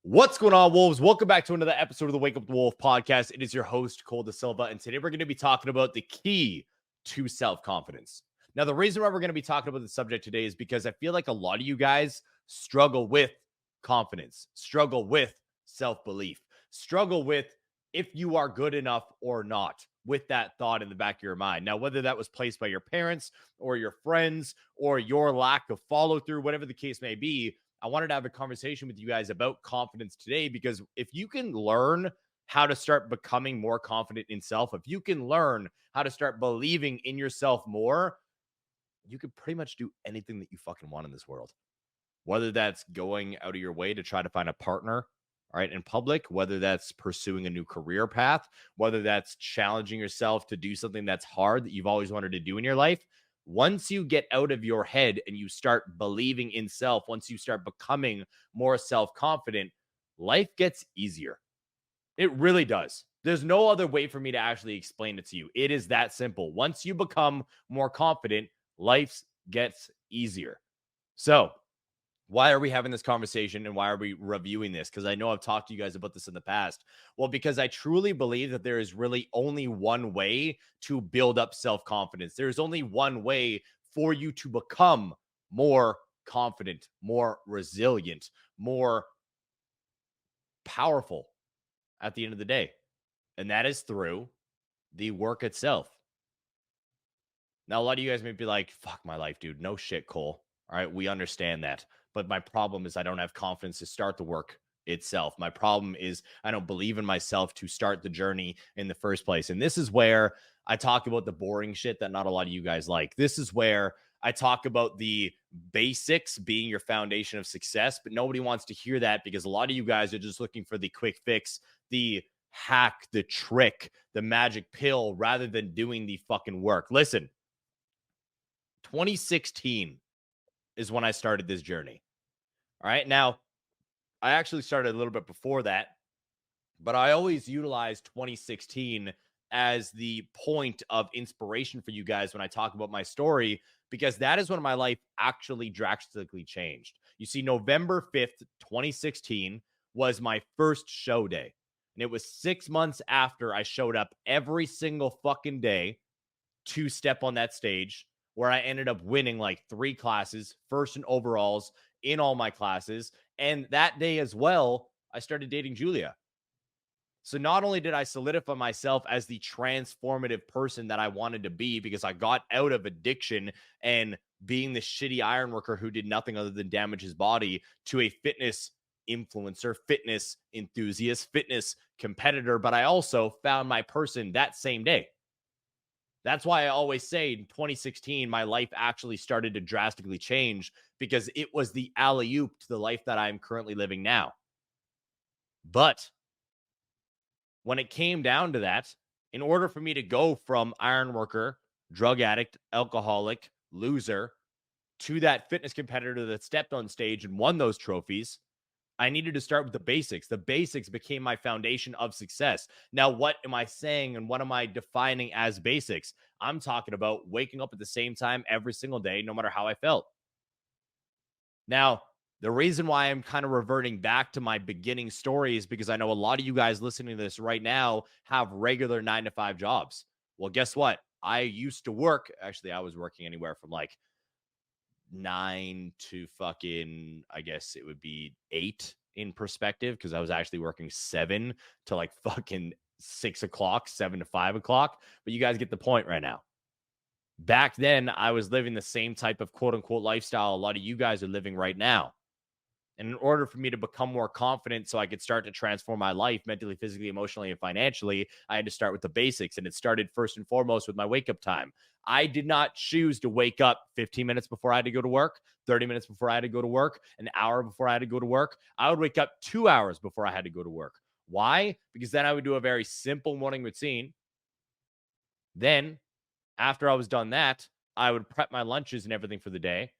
What's going on, Wolves? Welcome back to another episode of the Wake Up the Wolf podcast. It is your host, Silva, and today we're going to be talking about the key to self-confidence. Now, the reason why we're going to be talking about the subject today is because I feel like a lot of you guys struggle with confidence, struggle with self-belief, struggle with if you are good enough or not, with that thought in the back of your mind. Now, whether that was placed by your parents or your friends or your lack of follow-through, whatever the case may be, I wanted to have a conversation with you guys about confidence today, because if you can learn how to start becoming more confident in self, if you can learn how to start believing in yourself more, you can pretty much do anything that you fucking want in this world. Whether that's going out of your way to try to find a partner, all right, in public, whether that's pursuing a new career path, whether that's challenging yourself to do something that's hard that you've always wanted to do in your life. Once you get out of your head and you start believing in self, once you start becoming more self-confident, life gets easier. It really does. There's no other way for me to actually explain it to you. It is that simple. Once you become more confident, life gets easier. So, why are we having this conversation and why are we reviewing this? Because I know I've talked to you guys about this in the past. Well, because I truly believe that there is really only one way to build up self-confidence. There's only one way for you to become more confident, more resilient, more powerful at the end of the day. And that is through the work itself. Now, a lot of you guys may be like, fuck my life, dude. No shit, Cole. All right, we understand that. But my problem is I don't have confidence to start the work itself. My problem is I don't believe in myself to start the journey in the first place. And this is where I talk about the boring shit that not a lot of you guys like. This is where I talk about the basics being your foundation of success, but nobody wants to hear that because a lot of you guys are just looking for the quick fix, the hack, the trick, the magic pill, rather than doing the fucking work. Listen, 2016 is when I started this journey. All right. Now, I actually started a little bit before that, but I always utilized 2016 as the point of inspiration for you guys when I talk about my story, because that is when my life actually drastically changed. You see, November 5th, 2016 was my first show day. And it was 6 months after I showed up every single fucking day to step on that stage, where I ended up winning like 3 classes, first in overalls in all my classes. And that day as well, I started dating Julia. So not only did I solidify myself as the transformative person that I wanted to be, because I got out of addiction and being the shitty iron worker who did nothing other than damage his body, to a fitness influencer, fitness enthusiast, fitness competitor, but I also found my person that same day. That's why I always say in 2016, my life actually started to drastically change, because it was the alley-oop to the life that I'm currently living now. But when it came down to that, in order for me to go from iron worker, drug addict, alcoholic, loser, to that fitness competitor that stepped on stage and won those trophies, I needed to start with the basics. The basics became my foundation of success. Now, what am I saying and what am I defining as basics? I'm talking about waking up at the same time every single day, no matter how I felt. Now, the reason why I'm kind of reverting back to my beginning story is because I know a lot of you guys listening to this right now have regular 9 to 5 jobs. Well, guess what? I used to work, actually, I was working anywhere from like 9 to fucking, I guess it would be 8 in perspective, because I was actually working 7 to like fucking 6 o'clock, 7 to 5 o'clock. But you guys get the point right now. Back then, I was living the same type of quote unquote lifestyle a lot of you guys are living right now. And in order for me to become more confident so I could start to transform my life mentally, physically, emotionally, and financially, I had to start with the basics. And it started first and foremost with my wake up time. I did not choose to wake up 15 minutes before I had to go to work, 30 minutes before I had to go to work, an hour before I had to go to work. I would wake up 2 hours before I had to go to work. Why? Because then I would do a very simple morning routine. Then, after I was done that, I would prep my lunches and everything for the day.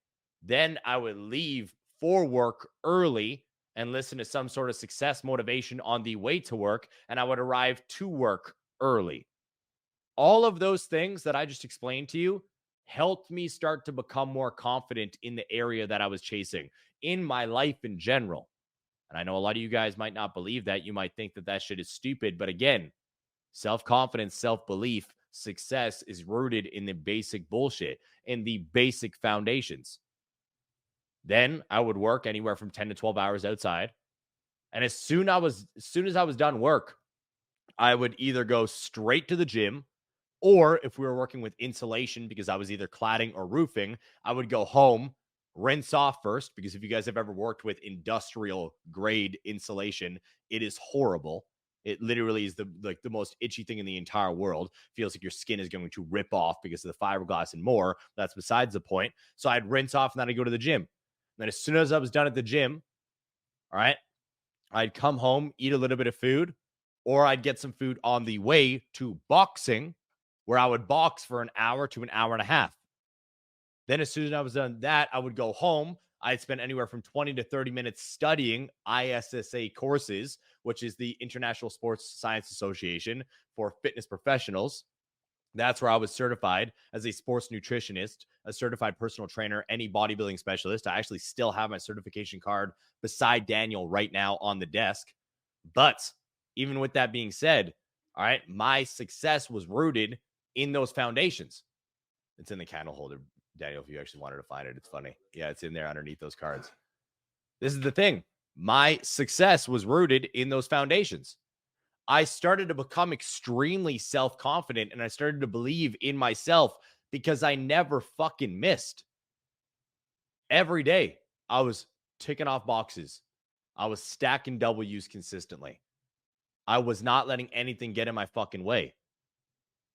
Then I would leave for work early and listen to some sort of success motivation on the way to work. And I would arrive to work early. All of those things that I just explained to you helped me start to become more confident in the area that I was chasing, in my life in general. And I know a lot of you guys might not believe that. You might think that that shit is stupid. But again, self-confidence, self-belief, success is rooted in the basic bullshit, in the basic foundations. Then I would work anywhere from 10 to 12 hours outside. And as soon as I was done work, I would either go straight to the gym, or if we were working with insulation, because I was either cladding or roofing, I would go home, rinse off first, because if you guys have ever worked with industrial grade insulation, it is horrible. It literally is the most itchy thing in the entire world. Feels like your skin is going to rip off because of the fiberglass and more. That's besides the point. So I'd rinse off and then I'd go to the gym. And then as soon as I was done at the gym, all right, I'd come home, eat a little bit of food, or I'd get some food on the way to boxing, where I would box for an hour to an hour and a half. Then as soon as I was done that, I would go home. I'd spend anywhere from 20 to 30 minutes studying ISSA courses, which is the International Sports Science Association for fitness professionals. That's where I was certified as a sports nutritionist, a certified personal trainer, any bodybuilding specialist. I actually still have my certification card beside Daniel right now on the desk. But even with that being said, all right, my success was rooted in those foundations. It's in the candle holder, Daniel, if you actually wanted to find it. It's funny. Yeah, it's in there underneath those cards. This is the thing. My success was rooted in those foundations. I started to become extremely self-confident, and I started to believe in myself because I never fucking missed. Every day, I was ticking off boxes. I was stacking W's consistently. I was not letting anything get in my fucking way.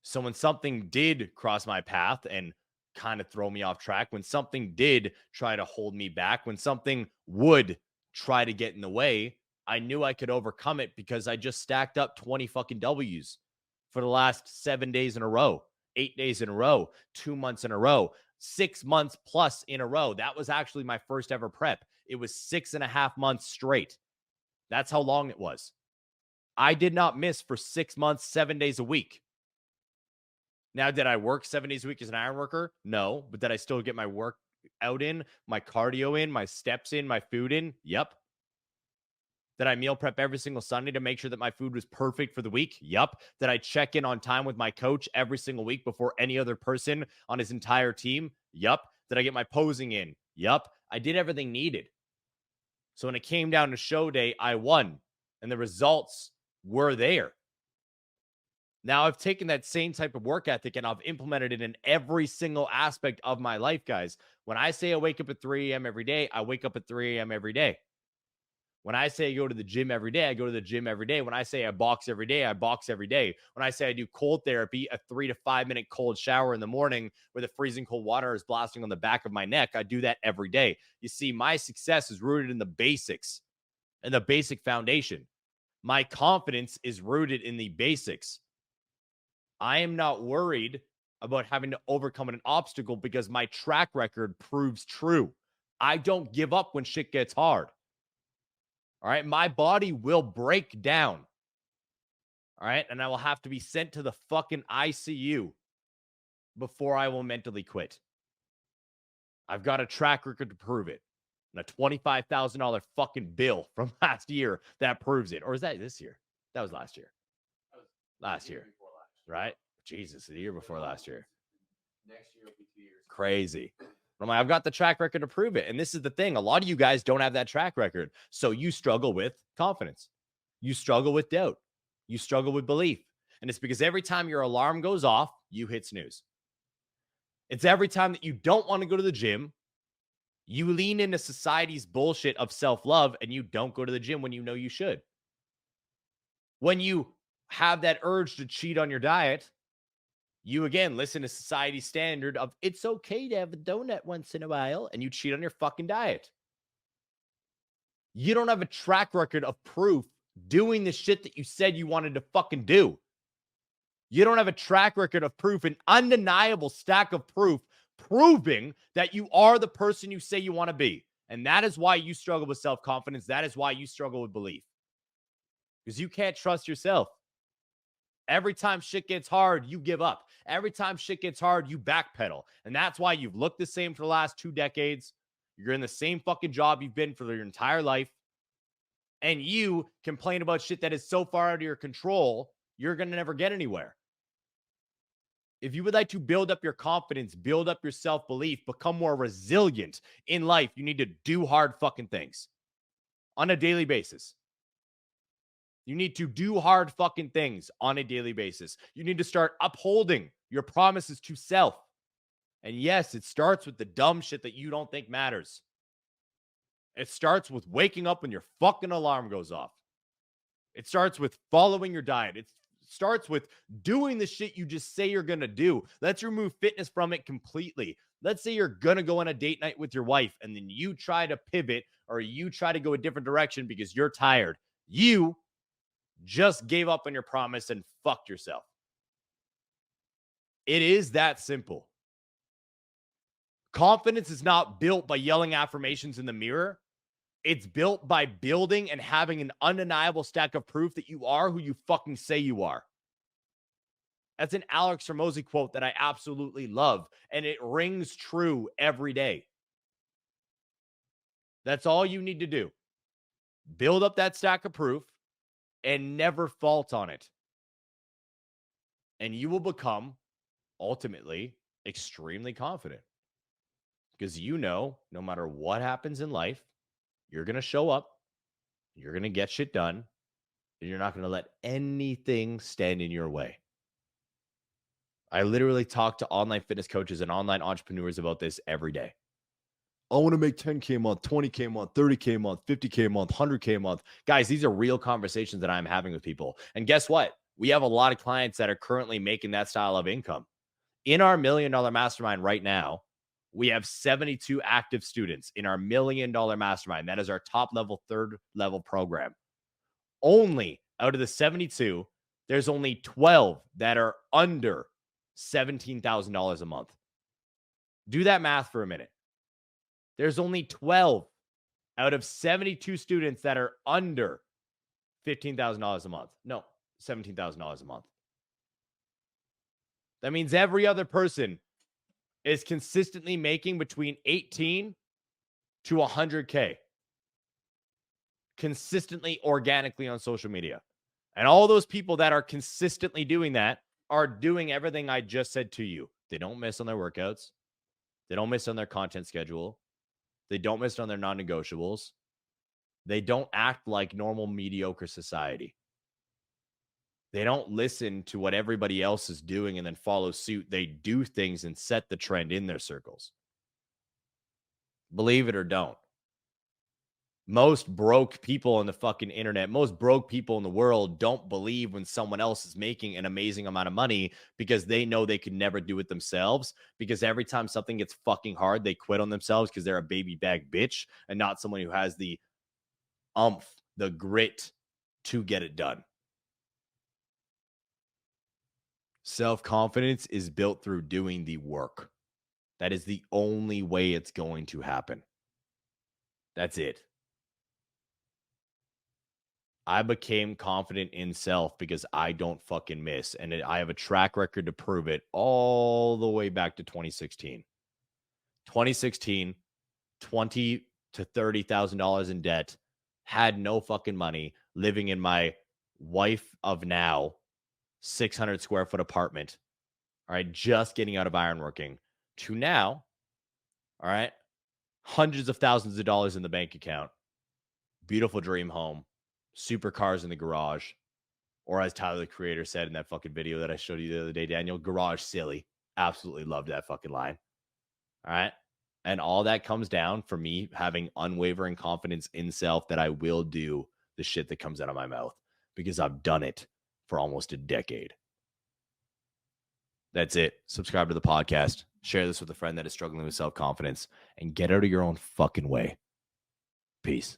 So when something did cross my path and kind of throw me off track, when something did try to hold me back, when something would try to get in the way, I knew I could overcome it because I just stacked up 20 fucking W's for the last 7 days in a row, 8 days in a row, 2 months in a row, 6 months plus in a row. That was actually my first ever prep. It was 6.5 months straight. That's how long it was. I did not miss for 6 months, 7 days a week. Now, did I work 7 days a week as an iron worker? No. But did I still get my work out in, my cardio in, my steps in, my food in? Yep. Did I meal prep every single Sunday to make sure that my food was perfect for the week? Yep. Did I check in on time with my coach every single week before any other person on his entire team? Yep. Did I get my posing in? Yep. I did everything needed. So when it came down to show day, I won, and the results were there. Now, I've taken that same type of work ethic and I've implemented it in every single aspect of my life, guys. When I say I wake up at 3 a.m. every day, I wake up at 3 a.m. every day. When I say I go to the gym every day, I go to the gym every day. When I say I box every day, I box every day. When I say I do cold therapy, a 3 to 5 minute cold shower in the morning where the freezing cold water is blasting on the back of my neck, I do that every day. You see, my success is rooted in the basics and the basic foundation. My confidence is rooted in the basics. I am not worried about having to overcome an obstacle because my track record proves true. I don't give up when shit gets hard. All right. My body will break down. All right. And I will have to be sent to the fucking ICU before I will mentally quit. I've got a track record to prove it. And a $25,000 fucking bill from last year that proves it. Or is that this year? That was last year. Last year. Right? Jesus, the year before last year. Next year will be 2 years. Crazy. I'm like, I've got the track record to prove it. And this is the thing. A lot of you guys don't have that track record. So you struggle with confidence. You struggle with doubt. You struggle with belief. And it's because every time your alarm goes off, you hit snooze. It's every time that you don't want to go to the gym, you lean into society's bullshit of self-love and you don't go to the gym when you know you should. When you have that urge to cheat on your diet, you again listen to society's standard of it's okay to have a donut once in a while, and you cheat on your fucking diet. You don't have a track record of proof doing the shit that you said you wanted to fucking do. You don't have a track record of proof, an undeniable stack of proof proving that you are the person you say you want to be. And that is why you struggle with self-confidence. That is why you struggle with belief. Because you can't trust yourself. Every time shit gets hard, you give up. Every time shit gets hard, you backpedal. And that's why you've looked the same for the last 2 decades. You're in the same fucking job you've been for your entire life. and you complain about shit that is so far out of your control, you're going to never get anywhere. If you would like to build up your confidence, build up your self-belief, become more resilient in life, you need to do hard fucking things on a daily basis. You need to do hard fucking things on a daily basis. You need to start upholding your promises to self. And yes, it starts with the dumb shit that you don't think matters. It starts with waking up when your fucking alarm goes off. It starts with following your diet. It starts with doing the shit you just say you're going to do. Let's remove fitness from it completely. Let's say you're going to go on a date night with your wife and then you try to pivot or you try to go a different direction because you're tired. You just gave up on your promise and fucked yourself. It is that simple. Confidence is not built by yelling affirmations in the mirror. It's built by building and having an undeniable stack of proof that you are who you fucking say you are. That's an Alex Hormozi quote that I absolutely love, and it rings true every day. That's all you need to do. Build up that stack of proof and never fault on it. And you will become, ultimately, extremely confident. Because you know, no matter what happens in life, you're going to show up, you're going to get shit done, and you're not going to let anything stand in your way. I literally talk to online fitness coaches and online entrepreneurs about this every day. I want to make 10K a month, 20K a month, 30K a month, 50K a month, 100K a month. Guys, these are real conversations that I'm having with people. And guess what? We have a lot of clients that are currently making that style of income. In our $1 million mastermind right now, we have 72 active students in our $1 million mastermind. That is our top level, third level program. Only out of the 72, there's only 12 that are under $17,000 a month. Do that math for a minute. There's only 12 out of 72 students that are under $15,000 a month. No, $17,000 a month. That means every other person is consistently making between 18 to 100K consistently, organically on social media. And all those people that are consistently doing that are doing everything I just said to you. They don't miss on their workouts. They don't miss on their content schedule. They don't miss on their non-negotiables. They don't act like normal mediocre society. They don't listen to what everybody else is doing and then follow suit. They do things and set the trend in their circles. Believe it or don't. Most broke people on the fucking internet, most broke people in the world don't believe when someone else is making an amazing amount of money because they know they could never do it themselves. Because every time something gets fucking hard, they quit on themselves because they're a baby bag bitch and not someone who has the the grit to get it done. Self-confidence is built through doing the work. That is the only way it's going to happen. That's it. I became confident in self because I don't fucking miss. And I have a track record to prove it all the way back to 2016. 2016, $20,000 to $30,000 in debt, had no fucking money, living in my wife of now 600 square foot apartment. All right, just getting out of ironworking to now, all right, hundreds of thousands of dollars in the bank account, beautiful dream home, supercars in the garage, or as Tyler, the creator, said in that fucking video that I showed you the other day, Daniel, garage silly. Absolutely loved that fucking line. All right. And all that comes down for me having unwavering confidence in self that I will do the shit that comes out of my mouth because I've done it for almost a decade. That's it. Subscribe to the podcast. Share this with a friend that is struggling with self-confidence and get out of your own fucking way. Peace.